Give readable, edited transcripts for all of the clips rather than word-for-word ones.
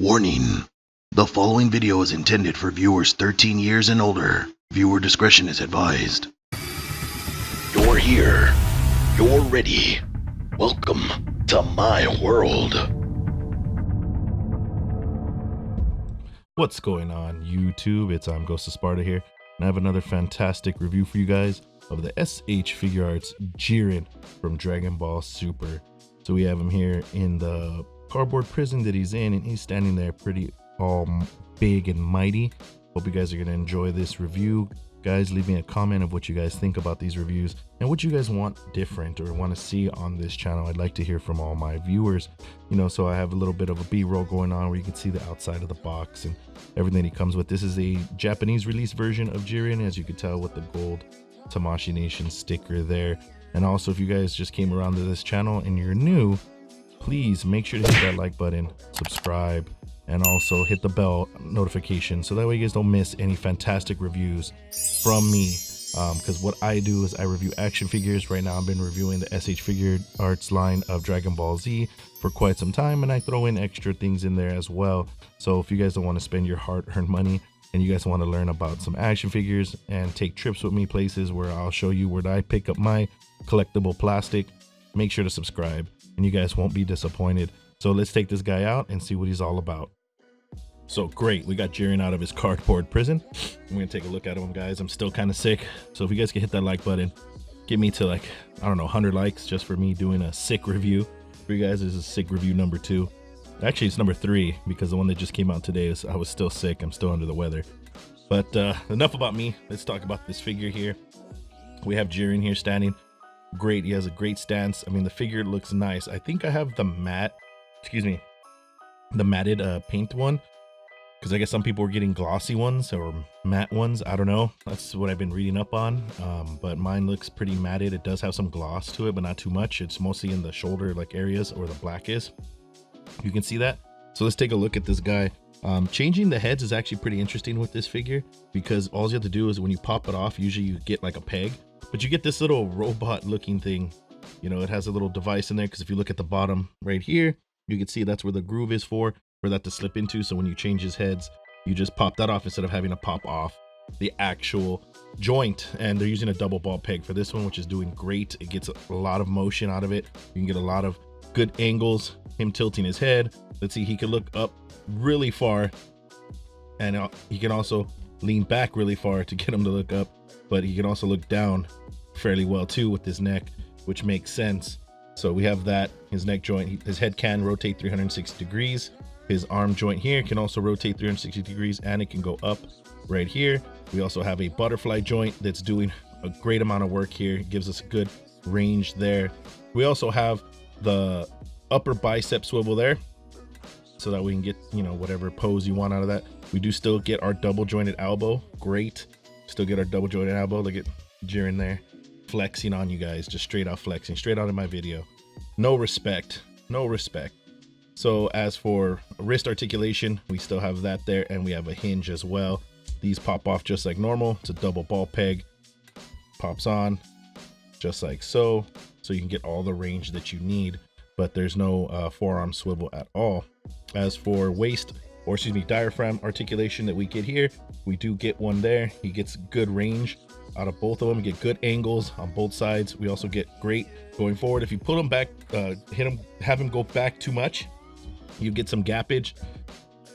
Warning: the following video is intended for viewers 13 years and older. Viewer discretion is advised. You're here. You're ready. Welcome to my world. What's going on, YouTube? It's Imghostofsparta here, and I have another fantastic review for you guys of the S.H Figuarts Jiren from Dragon Ball Super. So we have him here in the cardboard prison that he's in, and he's standing there pretty all big and mighty. Hope you guys are going to enjoy this review. Guys, leave me a comment of what you guys think about these reviews and what you guys want different or want to see on this channel. I'd like to hear from all my viewers, so I have a little bit of a B-roll going on where you can see the outside of the box and everything he comes with. This is a Japanese release version of Jiren, as you can tell, with the gold Tamashii Nation sticker there. And also, if you guys just came around to this channel and you're new, please make sure to hit that like button, subscribe, and also hit the bell notification so that way you guys don't miss any fantastic reviews from me. Because what I do is I review action figures. Right now I've been reviewing the S.H Figuarts line of Dragon Ball Z for quite some time, and I throw in extra things in there as well. So if you guys don't want to spend your hard-earned money and you guys want to learn about some action figures and take trips with me places where I'll show you where I pick up my collectible plastic, make sure to subscribe and you guys won't be disappointed. So let's take this guy out and see what he's all about. So great, we got Jiren out of his cardboard prison. I'm gonna take a look at him, guys. I'm still kind of sick, so if you guys can hit that like button, get me to, like, I don't know, 100 likes just for me doing a sick review for you guys. This is sick review number 2. Actually, it's number 3 because the one that just came out today is I was still sick. I'm still under the weather. But enough about me. Let's talk about this figure here. We have Jiren here standing. Great, he has a great stance. I mean, the figure looks nice. I think I have the matted paint one, because I guess some people were getting glossy ones or matte ones. I don't know. That's what I've been reading up on. But mine looks pretty matted. It does have some gloss to it, but not too much. It's mostly in the shoulder like areas where the black is. You can see that. So let's take a look at this guy. Changing the heads is actually pretty interesting with this figure, because all you have to do is when you pop it off, usually you get like a peg, but you get this little robot looking thing. It has a little device in there, because if you look at the bottom right here, you can see that's where the groove is for that to slip into. So when you change his heads, you just pop that off instead of having to pop off the actual joint. And they're using a double ball peg for this one, which is doing great. It gets a lot of motion out of it. You can get a lot of good angles, him tilting his head. Let's see, he can look up really far, and he can also lean back really far to get him to look up, but he can also look down fairly well too with his neck, which makes sense. So we have that, his neck joint, his head can rotate 360 degrees. His arm joint here can also rotate 360 degrees, and it can go up right here. We also have a butterfly joint that's doing a great amount of work here. It gives us a good range there. We also have the upper bicep swivel there, so that we can get, whatever pose you want out of that. We do still get our double jointed elbow. Great. Still get our double jointed elbow. Look at Jiren there flexing on you guys, just straight out flexing, straight out of my video. No respect, no respect. So as for wrist articulation, we still have that there, and we have a hinge as well. These pop off just like normal. It's a double ball peg, pops on just like so you can get all the range that you need, but there's no forearm swivel at all. As for diaphragm articulation that we get here, we do get one there. He gets good range out of both of them, get good angles on both sides. We also get great going forward. If you pull him back, have him go back too much, you get some gappage.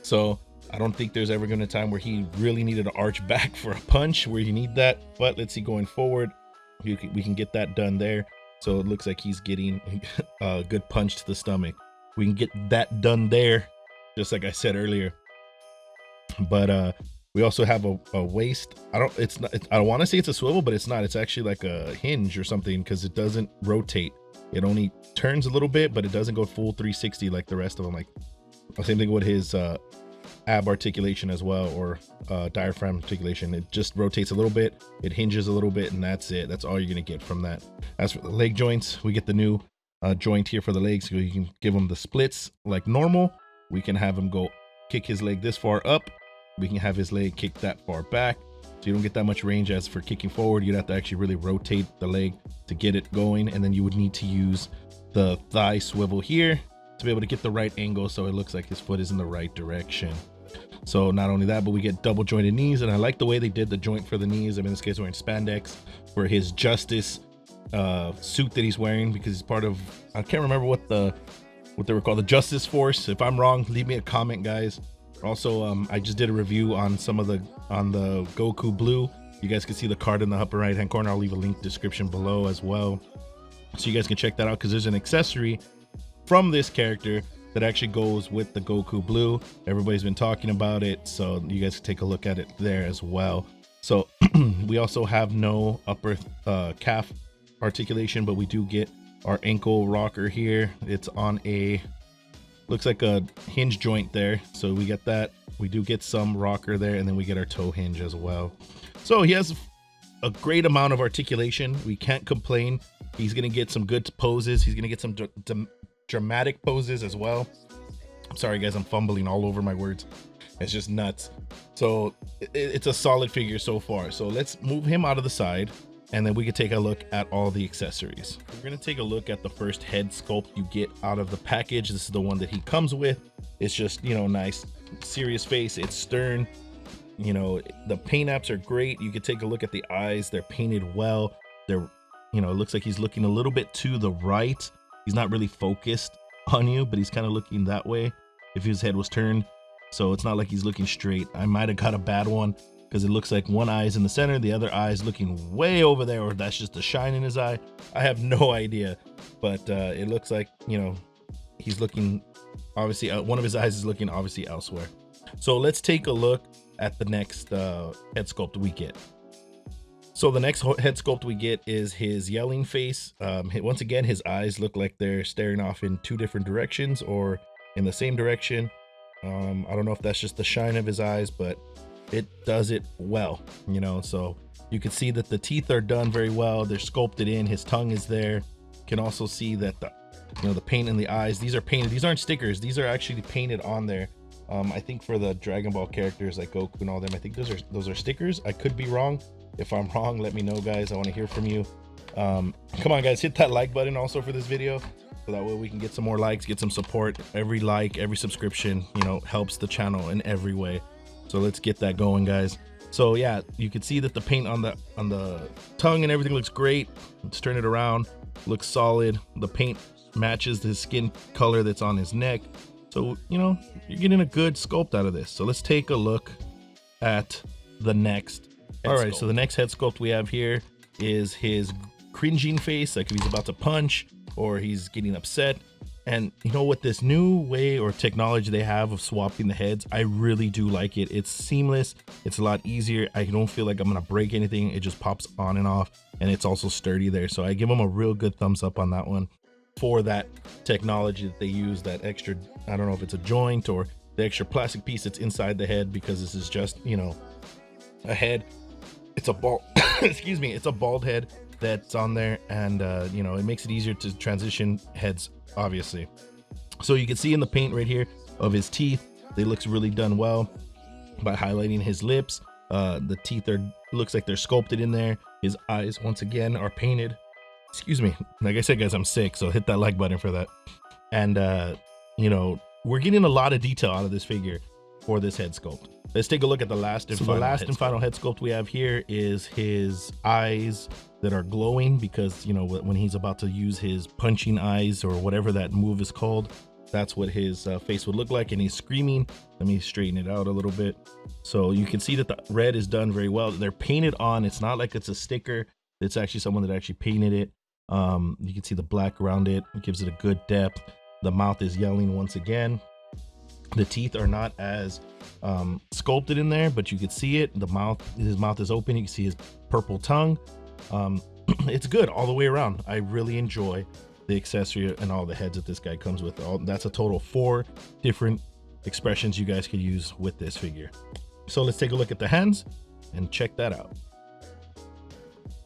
So I don't think there's ever going to be a time where he really needed to arch back for a punch where you need that. But let's see, going forward, we can get that done there. So it looks like he's getting a good punch to the stomach. We can get that done there, just like I said earlier. But we also have a waist. I don't want to say it's a swivel, but it's not. It's actually like a hinge or something, because it doesn't rotate. It only turns a little bit, but it doesn't go full 360 like the rest of them. Like same thing with his ab articulation as well, or diaphragm articulation. It just rotates a little bit, it hinges a little bit, and that's it. That's all you're gonna get from that. As for the leg joints, we get the new joint here for the legs, so you can give him the splits like normal. We can have him go kick his leg this far up. We can have his leg kick that far back, so you don't get that much range. As for kicking forward, you'd have to actually really rotate the leg to get it going, and then you would need to use the thigh swivel here to be able to get the right angle so it looks like his foot is in the right direction. So not only that, but we get double jointed knees, and I like the way they did the joint for the knees. I mean, this guy's wearing spandex for his justice suit that he's wearing, because he's part of, I can't remember what they were called, the Justice Force. If I'm wrong, leave me a comment, guys. Also, I just did a review on the Goku Blue. You guys can see the card in the upper right hand corner. I'll leave a link description below as well, so you guys can check that out, because there's an accessory from this character that actually goes with the Goku Blue. Everybody's been talking about it, so you guys can take a look at it there as well. So we also have no upper calf articulation, but we do get our ankle rocker here. It's on a, looks like a hinge joint there, so we get that. We do get some rocker there, and then we get our toe hinge as well. So he has a great amount of articulation. We can't complain. He's gonna get some good poses. He's gonna get some dramatic poses as well. I'm sorry guys, I'm fumbling all over my words. It's just nuts. So it's a solid figure so far. So let's move him out of the side, and then we can take a look at all the accessories. We're gonna take a look at the first head sculpt you get out of the package. This is the one that he comes with. It's just, you know, nice serious face. It's stern. You know, the paint apps are great. You can take a look at the eyes. They're painted well. They're, you know, it looks like he's looking a little bit to the right. He's not really focused on you, but he's kind of looking that way if his head was turned. So it's not like he's looking straight. I might have got a bad one, because it looks like one eye is in the center, the other eye is looking way over there, or that's just a shine in his eye. I have no idea, but it looks like, you know, he's looking, obviously one of his eyes is looking obviously elsewhere. So let's take a look at the next head sculpt we get. So the next head sculpt we get is his yelling face. Once again, his eyes look like they're staring off in two different directions or in the same direction. I don't know if that's just the shine of his eyes, but it does it well, you know. So you can see that the teeth are done very well. They're sculpted in. His tongue is there. You can also see that the paint in the eyes, these are painted. These aren't stickers. These are actually painted on there. I think for the Dragon Ball characters like Goku and all them, I think those are stickers. I could be wrong. If I'm wrong, let me know, guys. I want to hear from you. Come on, guys, hit that like button also for this video, so that way we can get some more likes, get some support. Every like, every subscription, you know, helps the channel in every way. So let's get that going, guys. So yeah, you can see that the paint on the tongue and everything looks great. Let's turn it around. Looks solid. The paint matches his skin color that's on his neck. So, you know, you're getting a good sculpt out of this. So let's take a look at the next. All right, so the next head sculpt we have here is his cringing face, like if he's about to punch or he's getting upset. And you know, with this new way or technology they have of swapping the heads, I really do like it. It's seamless. It's a lot easier. I don't feel like I'm gonna break anything. It just pops on and off, and it's also sturdy there. So I give them a real good thumbs up on that one for that technology that they use, that extra, I don't know if it's a joint or the extra plastic piece that's inside the head, because this is just, you know, a head. It's a bald excuse me, it's a bald head that's on there, and you know, it makes it easier to transition heads, obviously. So you can see in the paint right here of his teeth, they looks really done well by highlighting his lips. The teeth looks like they're sculpted in there. His eyes, once again, are painted. Excuse me, like I said, guys, I'm sick, so hit that like button for that. And you know, we're getting a lot of detail out of this figure for this head sculpt. Let's take a look at the last and final head sculpt we have here is his eyes that are glowing, because, you know, when he's about to use his punching eyes or whatever that move is called, that's what his face would look like, and he's screaming. Let me straighten it out a little bit. So you can see that the red is done very well. They're painted on. It's not like it's a sticker. It's actually someone that actually painted it. You can see the black around it. It gives it a good depth. The mouth is yelling once again. The teeth are not as sculpted in there, but you can see it. His mouth is open. You can see his purple tongue. It's good all the way around. I really enjoy the accessory and all the heads that this guy comes with. That's a total of 4 different expressions you guys could use with this figure. So let's take a look at the hands and check that out.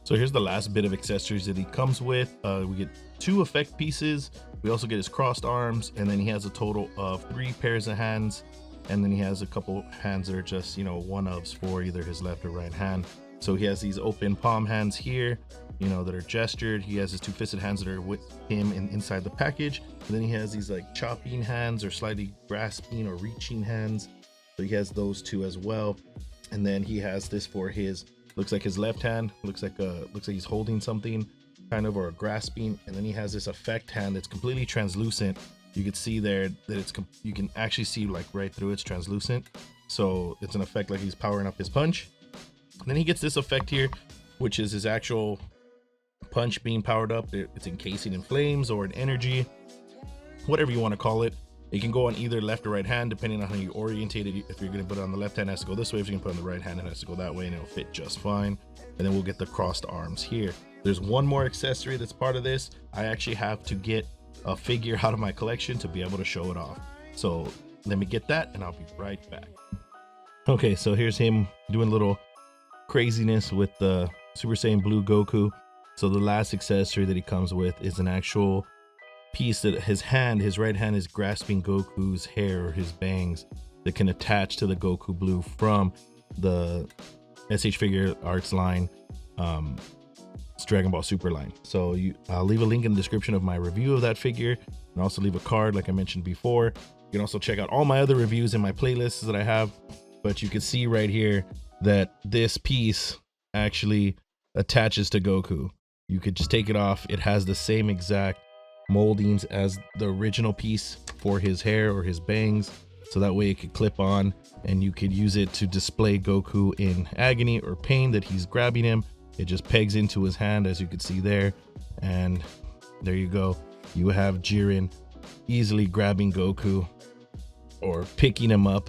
So here's the last bit of accessories that he comes with. We get 2 effect pieces. We also get his crossed arms, and then he has a total of 3 pairs of hands, and then he has a couple hands that are just, you know, one-ofs for either his left or right hand. So he has these open palm hands here, you know, that are gestured. He has his two fisted hands that are with him inside the package. And then he has these like chopping hands or slightly grasping or reaching hands. So he has those two as well. And then he has this for his, looks like his left hand, looks like he's holding something kind of, or grasping. And then he has this effect hand that's completely translucent. You can see there that you can actually see like right through, it's translucent. So it's an effect like he's powering up his punch. And then he gets this effect here, which is his actual punch being powered up. It's encasing in flames or in energy, whatever you want to call it. It can go on either left or right hand, depending on how you orientate it. If you're going to put it on the left hand, it has to go this way. If you're going to put it on the right hand, it has to go that way, and it'll fit just fine. And then we'll get the crossed arms here. There's one more accessory that's part of this. I actually have to get a figure out of my collection to be able to show it off. So let me get that, and I'll be right back. Okay, so here's him doing a little craziness with the Super Saiyan Blue Goku. So the last accessory that he comes with is an actual piece that his right hand is grasping Goku's hair or his bangs that can attach to the Goku Blue from the S.H Figuarts line, it's Dragon Ball Super line. So I'll leave a link in the description of my review of that figure, and also leave a card like I mentioned before. You can also check out all my other reviews in my playlists that I have. But you can see right here that this piece actually attaches to Goku. You could just take it off. It has the same exact moldings as the original piece for his hair or his bangs, so that way it could clip on, and you could use it to display Goku in agony or pain that he's grabbing him. It just pegs into his hand, as you can see there, and there you go. You have Jiren easily grabbing Goku or picking him up.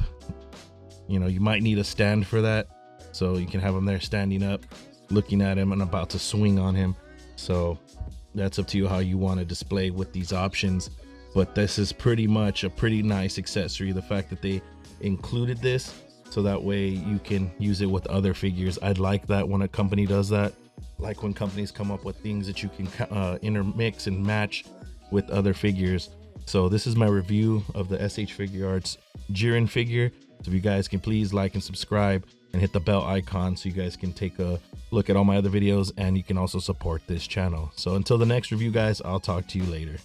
You know, you might need a stand for that, so you can have him there standing up, looking at him and about to swing on him. So that's up to you how you want to display with these options. But this is pretty much a pretty nice accessory. The fact that they included this, so that way you can use it with other figures. I'd like that when a company does that. Like when companies come up with things that you can intermix and match with other figures. So this is my review of the S.H Figuarts Jiren figure. So if you guys can please like and subscribe and hit the bell icon so you guys can take a look at all my other videos, and you can also support this channel. So until the next review, guys, I'll talk to you later.